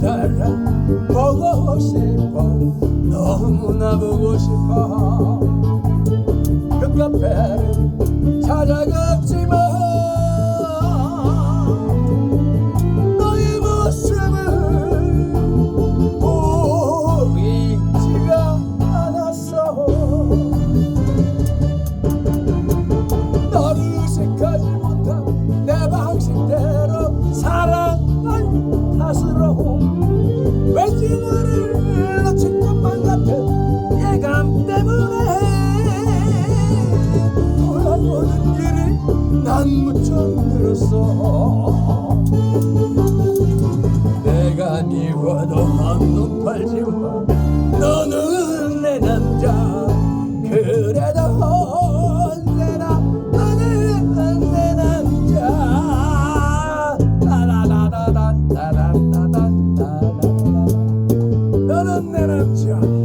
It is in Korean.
따라 보고 싶어 너무나 보고 싶어 그 카페를 찾아갔지만 너의 모습을 보이지가 않았어 너를 의식하지 못한 내 방식대로 사랑한 탓으로 왠지 너를 놓칠 것만 같은 예감 때문에 돌아오는 길이 난 무척 늘었어 내가 미워도 한눈 팔지마 너는 내 남자 그래도 언제나 너는 내 남자 따라라라라 따라라라 따라라 너는 내 남자